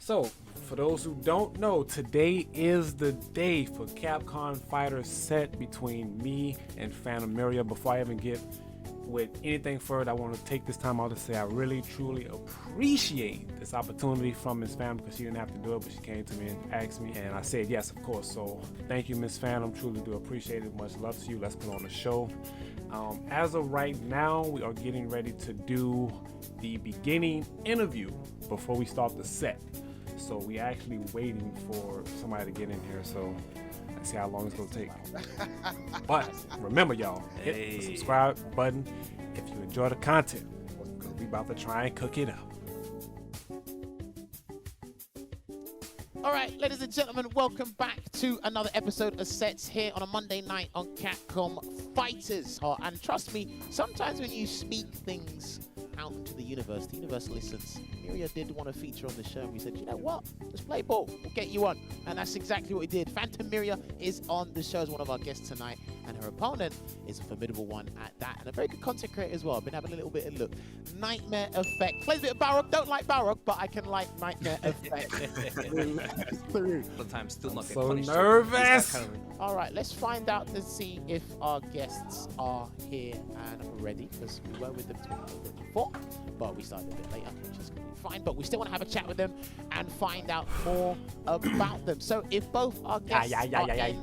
So, for those who don't know, today is the day for Capcom Fighter set between me and Phantom Miria. Before I even get with anything further, I want to take this time out to say I really, truly appreciate this opportunity from Miss Phantom, because she didn't have to do it, but she came to me and asked me, and I said yes, of course. So, thank you, Miss Phantom. Truly do appreciate it. Much love to you. Let's put on the show. As of right now, we are getting ready to do the beginning interview before we start the set. So we actually waiting for somebody to get in here. So let's see how long it's gonna take. But remember, y'all, hit the subscribe button if you enjoy the content, because we about to try and cook it up. All right, ladies and gentlemen, welcome back to another episode of Sets here on a Monday night on Capcom Fighters. And trust me, sometimes when you speak things out into the universe listens. Miria did want to feature on the show, and we said, you know what, just play ball, we'll get you on. And that's exactly what we did. Phantom Miria is on the show as one of our guests tonight, and her opponent is a formidable one at that, and a very good content creator as well. I've been having a little bit of look. XNightMareEffect. Plays a bit of Balrog, don't like Balrog, but I can like XNightMareEffect. through. Sometimes still not get So punished. nervous. All right, let's find out to see if our guests are here and ready, because we were with them before, but we started a bit later, which is completely fine. But we still want to have a chat with them and find out more about them. So if both our guests are in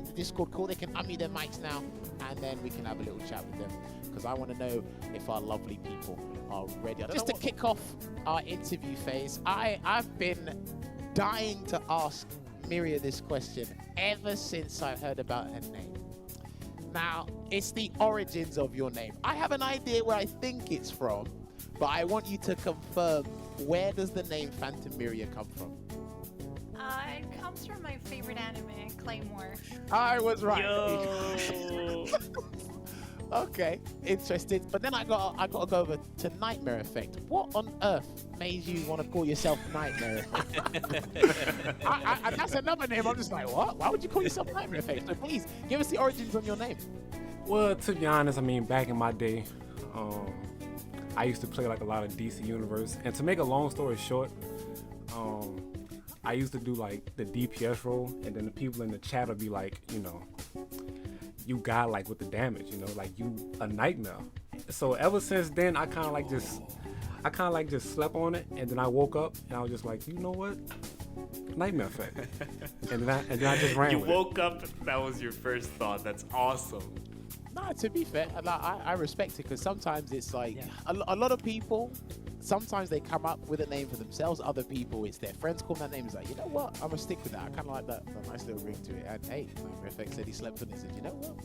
the Discord call, they can unmute their mics now, and then we can have a little chat with them, because I want to know if our lovely people are ready. Just to kick off our interview phase, I've been dying to ask Miria this question ever since I heard about her name. Now, it's the origins of your name. I have an idea where I think it's from, but I want you to confirm, where does the name Phantom Miria come from? It comes from my favorite anime, Claymore. I was right. Yo. Okay, interesting. But then I got to go over to XNightMareEffect. What on earth made you want to call yourself XNightMareEffect? I that's another name. I'm just like, what? Why would you call yourself XNightMareEffect? So please give us the origins on your name. Well, to be honest, I mean, back in my day, I used to play like a lot of DC Universe, and to make a long story short, I used to do like the DPS role, and then the people in the chat would be like, you know, you got like with the damage, you know, like you a nightmare. So ever since then, I kind of like just slept on it, and then I woke up and I was just like, you know what, XNightMareEffect, and then I just ran. You with woke up, that was your first thought. That's awesome. No, to be fair, I respect it, because sometimes it's like a lot of people, sometimes they come up with a name for themselves. Other people, it's their friends call that name. It's like, you know what, I'm gonna stick with that. I kind of like that nice little ring to it. And hey, XNightMareEffect said he slept on it. He said, you know what,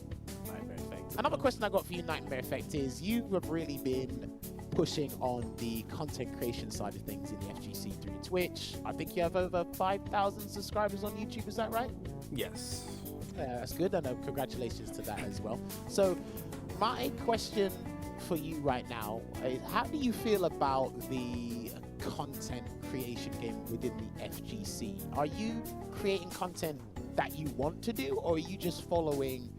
XNightMareEffect. Another question I got for you, XNightMareEffect, is you have really been pushing on the content creation side of things in the FGC through Twitch. I think you have over 5,000 subscribers on YouTube. Is that right? Yes. That's good, and congratulations to that as well. So my question for you right now is, how do you feel about the content creation game within the FGC? Are you creating content that you want to do, or are you just following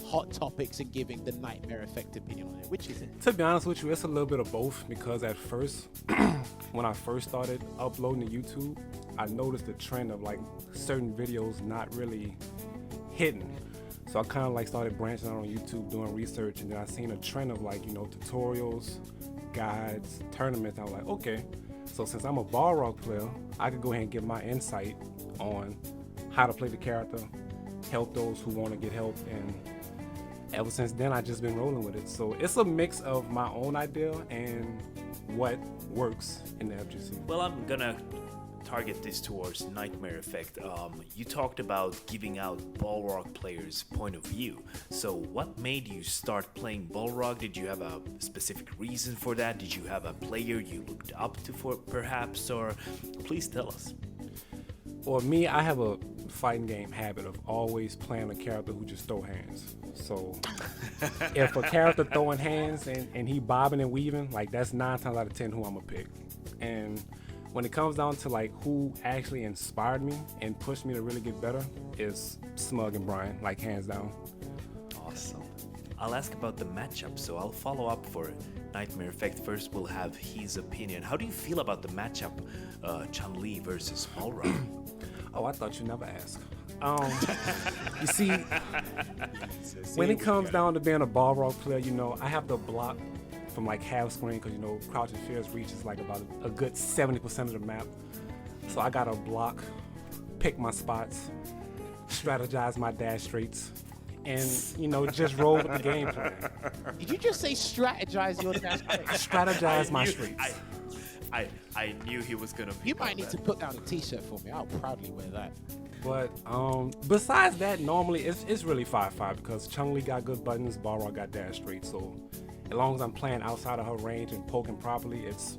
hot topics and giving the XNightMareEffect opinion on it? Which is it? To be honest with you, it's a little bit of both, because at first, when I first started uploading to YouTube, I noticed the trend of like certain videos not really hitting. So I kind of like started branching out on YouTube, doing research, and then I seen a trend of like, you know, tutorials, guides, tournaments. I was like, okay, so since I'm a Balrog player, I could go ahead and give my insight on how to play the character, help those who want to get help, and ever since then, I've just been rolling with it. So it's a mix of my own idea and what works in the FGC. Well, I'm gonna target this towards XNightMareEffect. You talked about giving out Balrog players' point of view. So what made you start playing Balrog? Did you have a specific reason for that? Did you have a player you looked up to for perhaps? Or please tell us. For me, I have a fighting game habit of always playing a character who just throw hands. So if a character throwing hands and he bobbing and weaving, like that's 9 times out of 10 who I'm gonna pick. And when it comes down to like who actually inspired me and pushed me to really get better, is Smug and Brian, like hands down. Awesome. I'll ask about the matchup, so I'll follow up for Nightmare Effect. First, we'll have his opinion. How do you feel about the matchup, Chun-Li versus Balrog? Oh, I thought you never asked. You see, when it comes down to being a Balrog player, you know, I have to block from like half screen because, you know, Crouching Fear's reach is like about a good 70% of the map. So I gotta block, pick my spots, strategize my dash straights, and, you know, just roll with the game plan. Did you just say strategize your dash? Strategize my streets. I knew he was gonna. You might need to put down a t-shirt for me. I'll proudly wear that. But besides that, normally it's really 5-5 because Chun-Li got good buttons, Balrog got dash straight. So as long as I'm playing outside of her range and poking properly, it's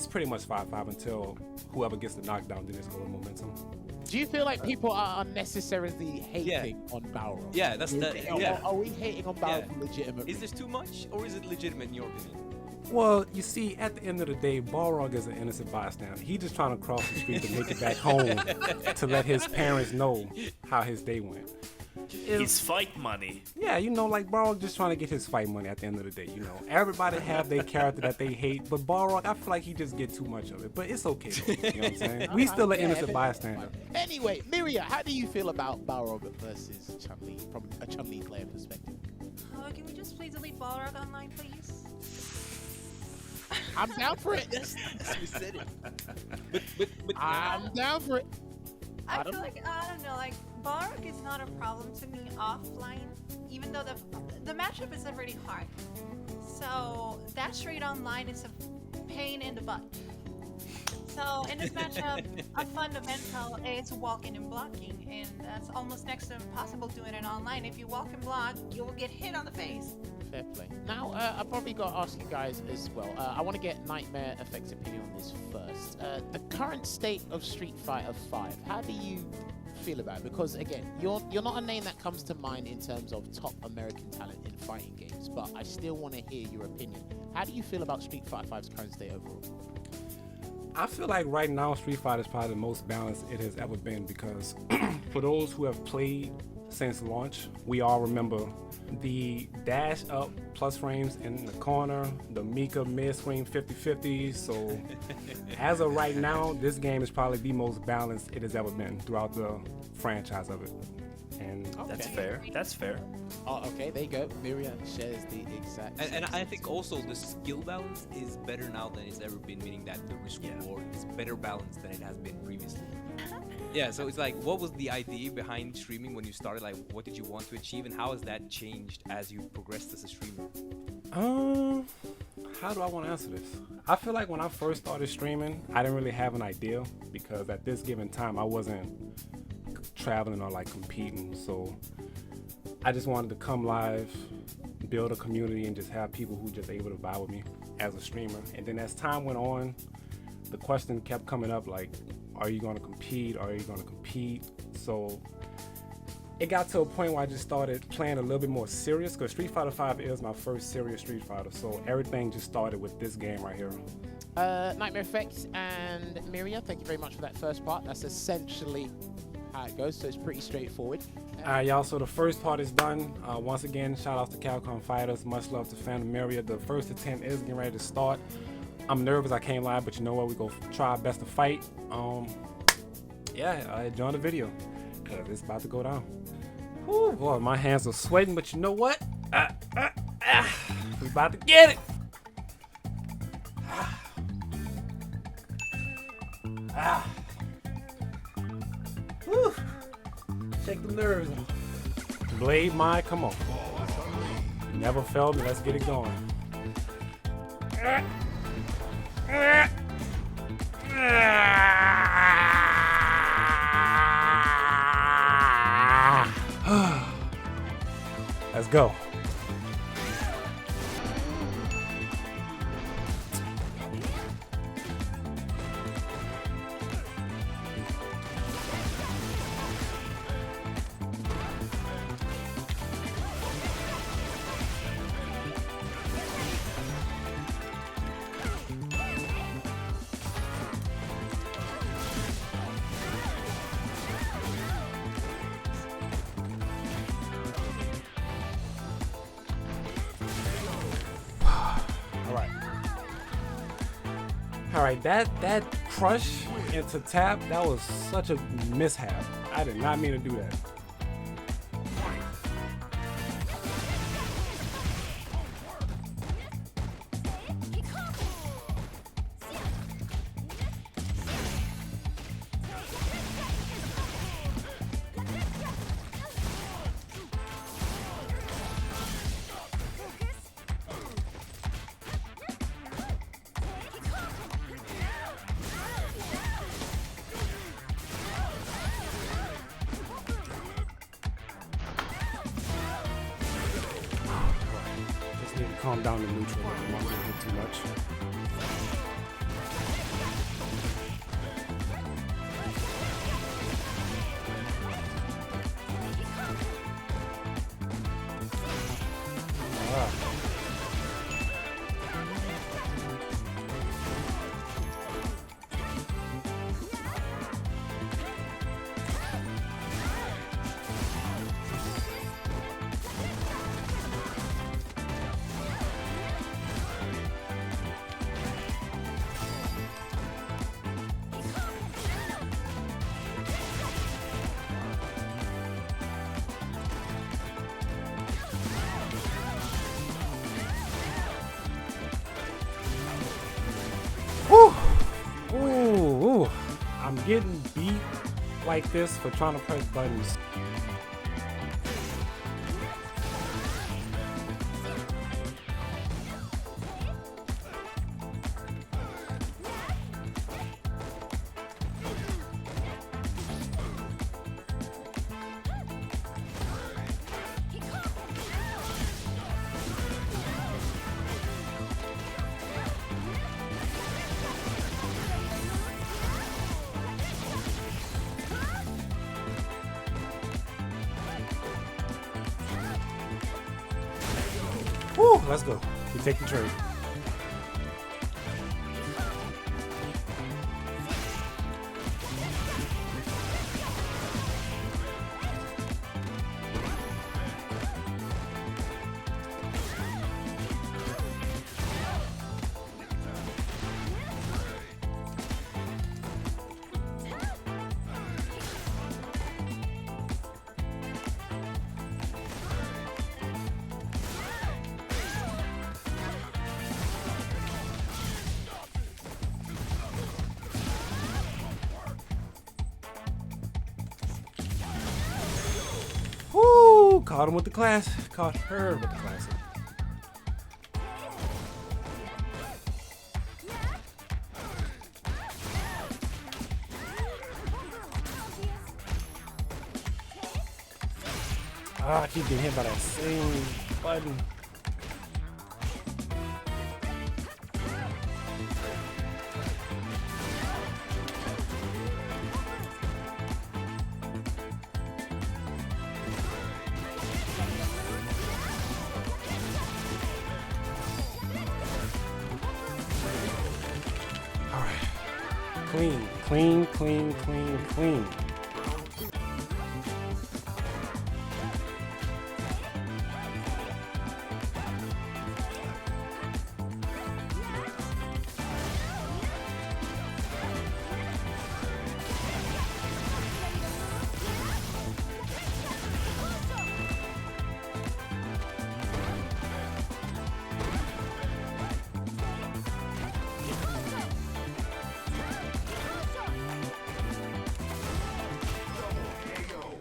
pretty much 5-5 until whoever gets the knockdown, then it's going to momentum. Do you feel like people are unnecessarily hating on Balrog? Yeah, that's the. Yeah. Are we hating on Balrog for legitimate? Is this too much, or is it legitimate in your opinion? Well, you see, at the end of the day, Balrog is an innocent bystander. He's just trying to cross the street to make it back home to let his parents know how his day went. His fight money. Yeah, you know, like Balrog just trying to get his fight money at the end of the day, you know. Everybody have their character that they hate, but Balrog, I feel like he just get too much of it. But it's okay, though, you know what I'm saying? We still an innocent bystander. Anyway, Miria, how do you feel about Balrog versus Chun-Li from a Chun-Li player perspective? Can we just please delete Balrog online, please? I'm down for it. We said it. But I'm down for it. I feel like, I don't know, like, Balrog is not a problem to me offline, even though the matchup is already hard. So, that straight online is a pain in the butt. So, in this matchup, a fundamental is walking and blocking, and that's almost next to impossible doing it online. If you walk and block, you will get hit on the face. Fair play. Now, I probably got to ask you guys as well. I want to get Nightmare Effect's opinion on this first. The current state of Street Fighter V, how do you feel about it? Because again, you're not a name that comes to mind in terms of top American talent in fighting games, but I still want to hear your opinion. How do you feel about Street Fighter V's current state overall? I feel like right now Street Fighter is probably the most balanced it has ever been because for those who have played since launch, we all remember the dash up plus frames in the corner, the Mika mid screen 50-50. So as of right now, this game is probably the most balanced it has ever been throughout the franchise of it. And That's fair. That's fair. Oh, okay, there you go. Miria shares the exact And I same think also the skill balance is better now than it's ever been, meaning that the risk reward is better balanced than it has been previously. Yeah, so it's like, what was the idea behind streaming when you started? Like, what did you want to achieve, and how has that changed as you progressed as a streamer? How do I want to answer this? I feel like when I first started streaming, I didn't really have an idea because at this given time, I wasn't traveling or like competing. So I just wanted to come live, build a community, and just have people who just able to vibe with me as a streamer. And then as time went on, the question kept coming up like, are you going to compete? Are you going to compete? So it got to a point where I just started playing a little bit more serious because Street Fighter V is my first serious Street Fighter. So everything just started with this game right here. Nightmare Effect and Miria, thank you very much for that first part. That's essentially how it goes, so it's pretty straightforward. Y'all, so the first part is done. Once again, shout out to Capcom Fighters. Much love to Phantom Miria. The first attempt is getting ready to start. I'm nervous, I can't lie, but you know what? We go try our best to fight. Join the video, because it's about to go down. Whew, boy, my hands are sweating, but you know what? We about to get it. Whew. Shake the nerves. Blade Mine, come on. You never failed me, let's get it going. Let's go. All right, that crush into tap, that was such a mishap. I did not mean to do that. Just need to calm down the neutral. I don't want to hit too much. Ooh, I'm getting beat like this for trying to press buttons. Woo, let's go. We take the trade. Woo, caught him with the class. Caught her with the classic. Ah, I keep getting hit by that same button. All right, clean, clean, clean, clean, clean.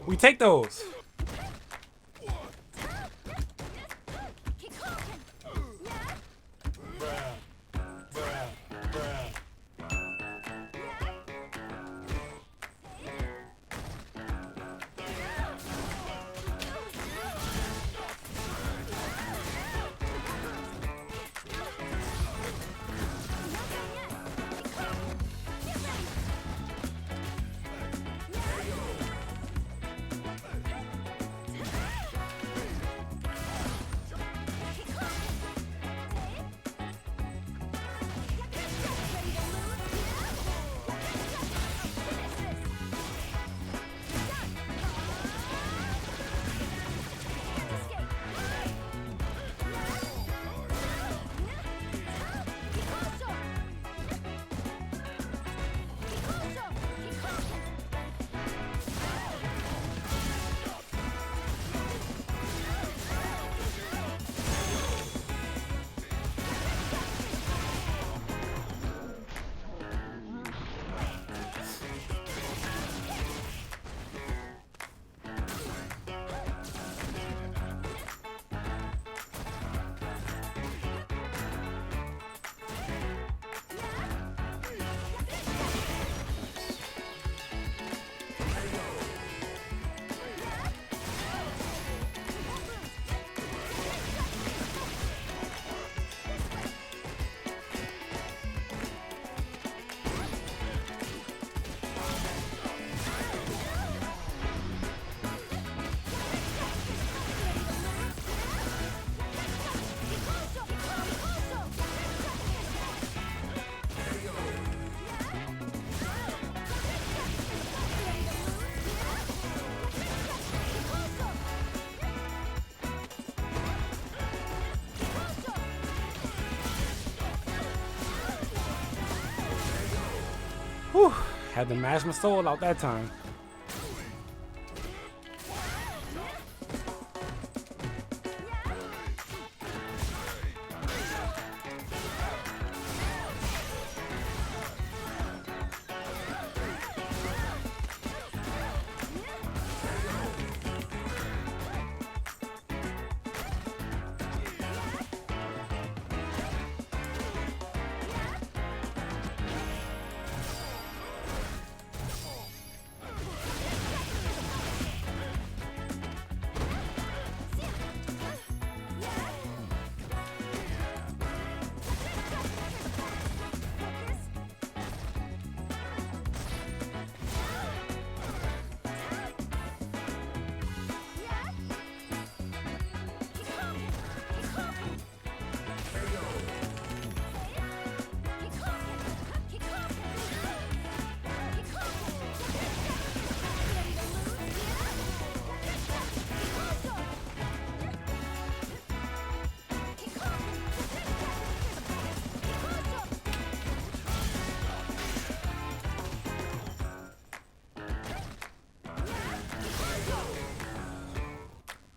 We take those. Had to mash my soul out that time.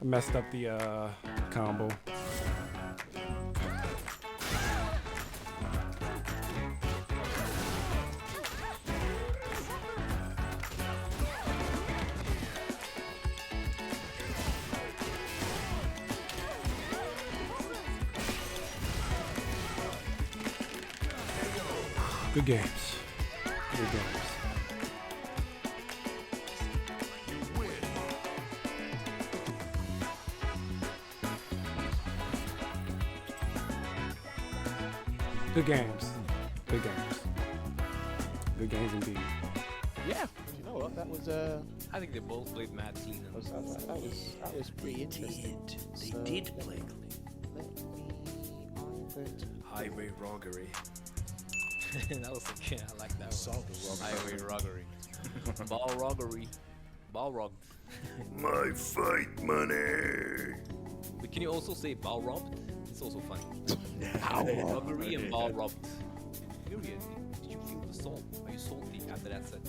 I messed up the combo. Good games. Good games. Good games. Good games. Good games indeed. Yeah, you know what? That was I think they both played mad clean. And that was pretty interesting. They So, did play clean. Let me Highway Roggery. that was yeah, I like that Solve one. the Highway roggery. Ball roggery. Ball rogged. My fight money. But can you also say ball robbed? It's also funny. Roggery and ball robbed. Miria, did you feel the salt? Are you salty after that set?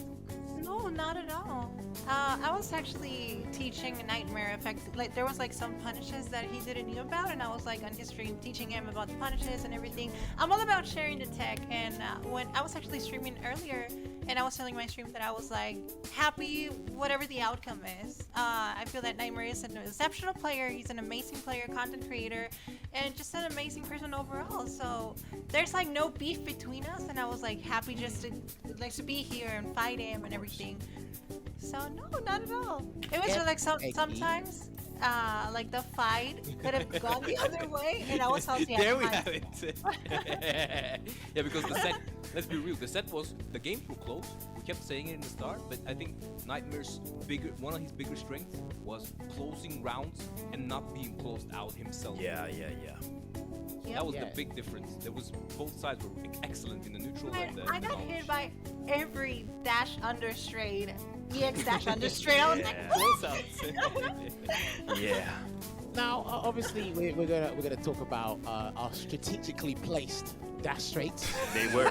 No, not at all. I was actually teaching XNightMareEffect. Like there was like some punishes that he didn't know about, and I was like on his stream teaching him about the punishes and everything. I'm all about sharing the tech, and when I was actually streaming earlier, and I was telling my stream that I was like happy whatever the outcome is. I feel that Nightmare is an exceptional player. He's an amazing player, content creator, and just an amazing person overall. So there's like no beef between us, and I was like happy just to be here and fight him and everything. So no, not at all. It was just like sometimes like the fight could have gone the other way, and I was salty. There we have it. Yeah, because the set, let's be real, the set was, the games were close. We kept saying it in the start, but I think Nightmare's one of his bigger strengths was closing rounds and not being closed out himself. Yeah. That was Yeah. the big difference. There was, both sides were excellent in the neutral and the I got knowledge. hit by every dash under straight, EX dash under straight. I was like, Close outs. Yeah. Now, obviously, we're gonna talk about our strategically placed dash straights. They were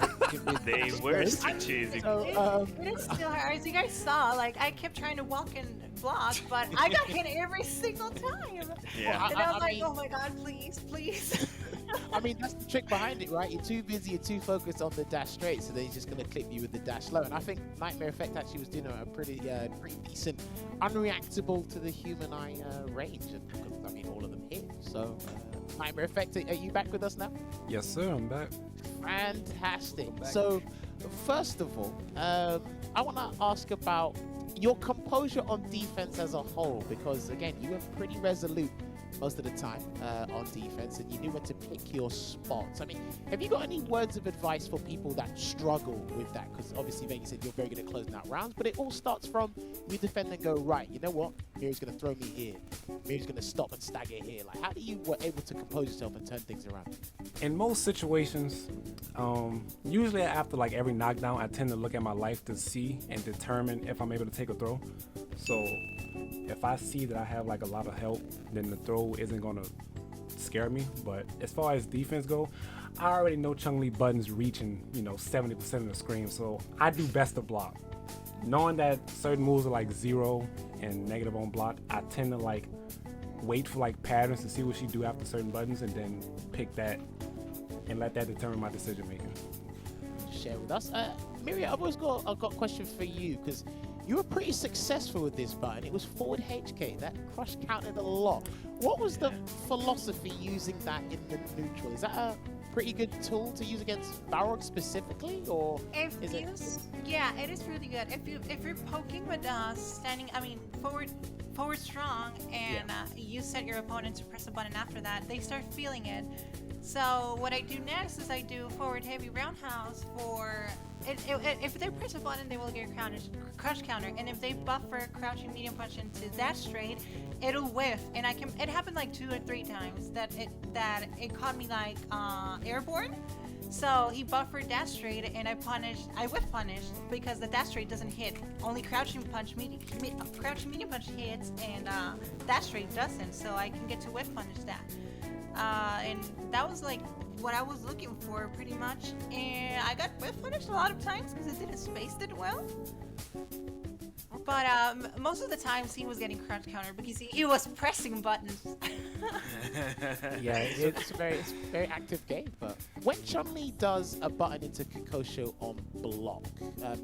strategic. So, it is still hard. As you guys saw, like I kept trying to walk and block, but I got hit every single time. Yeah. And I was I like, mean- oh my god, please, please. I mean, that's the trick behind it, right? You're too busy, you're too focused on the dash straight, so then he's just gonna clip you with the dash low. And I think XNightMareEffect actually was doing a pretty decent, unreactable to the human eye range. And I mean, all of them hit. So, XNightMareEffect, are you back with us now? Yes, sir. I'm back. Fantastic. Welcome back. So, first of all, I want to ask about your composure on defense as a whole, because again, you were pretty resolute most of the time on defense, and you knew when to pick your spots. I mean, have you got any words of advice for people that struggle with that? Because obviously, like you said, you're very good at closing out rounds, but it all starts from you defend and go, right, you know what? Miri's going to throw me here. Miri's going to stop and stagger here. Like, how do you were able to compose yourself and turn things around? In most situations, usually after like every knockdown, I tend to look at my life to see and determine if I'm able to take a throw. So if I see that I have like a lot of help, then the throw isn't gonna scare me. But as far as defense go, I already know Chung Li button's reaching, 70% of the screen, so I do best to block. knowing that certain moves are like 0 and negative on block, I tend to like wait for like patterns to see what she do after certain buttons and then pick that and let that determine my decision making. Share with us. Miria, I've got a question for you because you were pretty successful with this button. It was forward HK. That crush counted a lot. What was the philosophy using that in the neutral? Is that a pretty good tool to use against Balrog specifically, or is it? Yeah, it is really good. If you're poking with standing, I mean forward strong, and you set your opponent to press a button after that, they start feeling it. So what I do next is I do forward heavy roundhouse for. If they press a button, they will get a crush counter, and if they buffer crouching medium punch into that straight, it'll whiff. And it happened like 2 or 3 times that it caught me like airborne. So he buffered that straight, and I whiff punished because the dash straight doesn't hit. Only crouching medium punch hits, and that straight doesn't. So I can get to whiff punish that. And that was like what I was looking for pretty much, and I got whiff punished a lot of times because it didn't space it well. But most of the times he was getting crouch counter because he was pressing buttons. Yeah, it's a very active game. But when Chun-Li does a button into Kikosho on block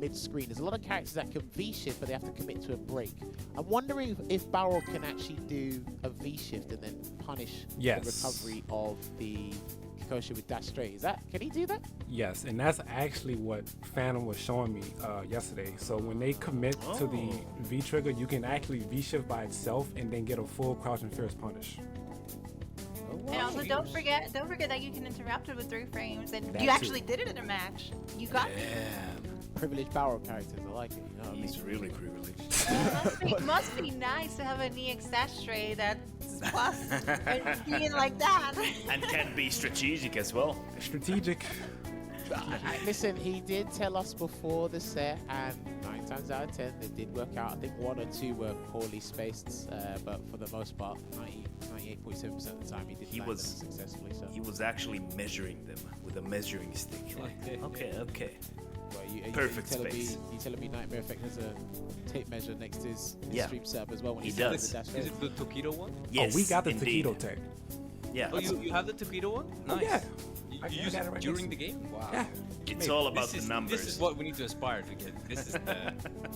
mid-screen, there's a lot of characters that can V-shift, but they have to commit to a break. I'm wondering if Balrog can actually do a V-shift and then punish the recovery of the Kikosho with dash straight. Can he do that? Yes, and that's actually what Phantom was showing me yesterday. So when they commit to the V trigger, you can actually V shift by itself and then get a full crouch and fierce punish. And also, don't forget that you can interrupt it with 3 frames, and That you too. actually did it in a match. You got me. Privileged Balrog characters, I like it. You know what I mean? He's really privileged. It must be nice to have an EX dash straight that's plus and being like that. And can be strategic as well. Strategic. Listen, he did tell us before the set, and 9 times out of 10, it did work out. I think 1 or 2 were poorly spaced, but for the most part, 98.7% of the time, he did land them successfully. So. He was actually measuring them with a measuring stick. Like, okay. Well, Perfect you space. telling me NightMareEffect has a tape measure next to his stream setup as well when He he's does. the dash Is it the Tokido one? Yes, Oh, we got the indeed. Taquito tech. Yeah, Oh, you have the Tokido one? Nice. yeah. I You use got it it right during next the game? Wow. Yeah. it's all about the numbers. This is what we need to aspire to get. This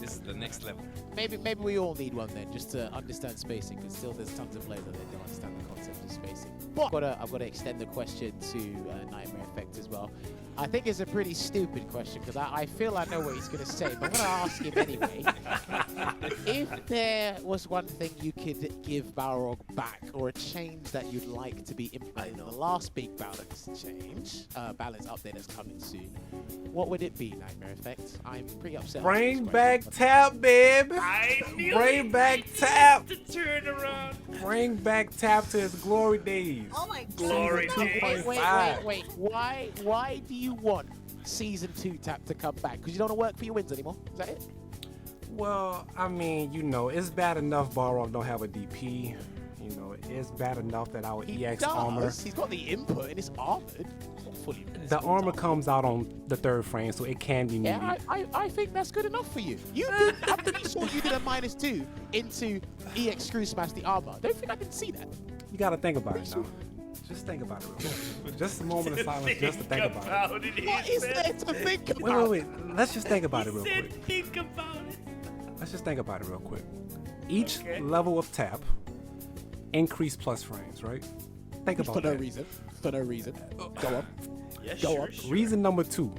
is the next level. Maybe we all need one then, just to understand spacing, because still there's tons of players that they don't understand the concept of spacing. But I've got to extend the question to NightMareEffect as well. I think it's a pretty stupid question, because I feel I know what he's going to say, but I'm going to ask him anyway. If there was one thing you could give Balrog back, or a change that you'd like to be implemented in the last big balance update that's coming soon, what would it be, NightMareEffect? I'm pretty upset. Bring back Tap, babe. I knew Bring back Tap. to turn around. Bring back Tap to his glory days. Oh my Glory god. days. Wait. Why do you want Season 2 Tap to come back? Because you don't want to work for your wins anymore? Is that it? Well, I mean, it's bad enough Balrog don't have a DP. It's bad enough that our EX armor. He's got the input and it's armored. It's not fully finished, The but it's armor armored. comes out on the 3rd frame, so it can be needed. Yeah, I think that's good enough for you. I'm pretty sure you did a -2 into EX Screw Smash the armor. Don't think I can see that. You gotta think about it now. Just think about it real quick. Just a moment of silence just to think about it. What is there to think about? Wait. Let's just think about it real quick. Think about it. Let's just think about it real quick. Each level of tap increase plus frames, right? Think about For no that. reason. For no reason. Go on. Yeah, Go sure, on. sure. Reason number 2.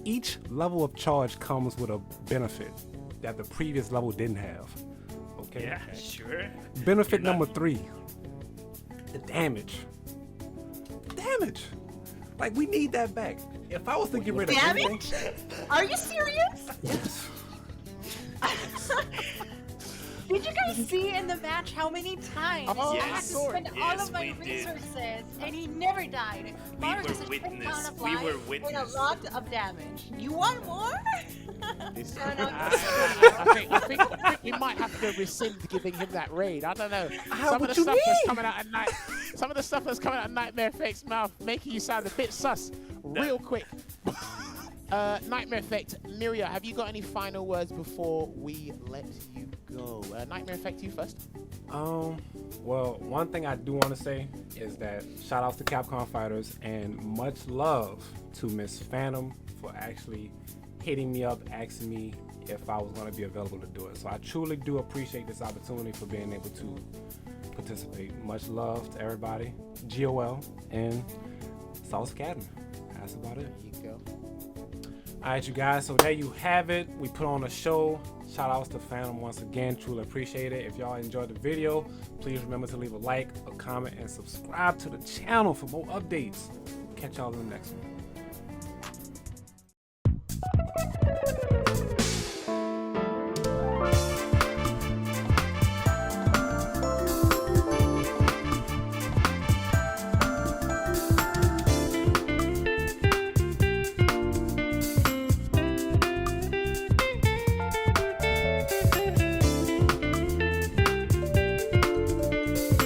Each level of charge comes with a benefit that the previous level didn't have. Okay? Yeah, sure. Benefit You're not- number 3. The damage. Like, we need that back. If I was to get rid of Damage? anything, Are you serious? yes. Did you guys see in the match how many times Oh, I had to yes. spend all Yes, of my we did. resources and he never died? Mara were just a quick witness. count of We were life witness. with a lot of damage. You want more? No. I think we might have to rescind giving him that raid. I don't know. Some of the stuff that's coming out at some of the stuff that's coming out of NightMareEffect's mouth making you sound a bit sus. Real quick. Nightmare Effect, Miria, have you got any final words before we let you go? Nightmare Effect, you first. Well, one thing I do want to say is that shout outs to Capcom Fighters and much love to Miss Phantom for actually hitting me up, asking me if I was going to be available to do it. So I truly do appreciate this opportunity for being able to participate. Much love to everybody, GOL and South Academy. That's about it. There you go. All right, you guys, so there you have it. We put on a show. Shout outs to Phantom once again. Truly appreciate it. If y'all enjoyed the video, please remember to leave a like, a comment, and subscribe to the channel for more updates. Catch y'all in the next one.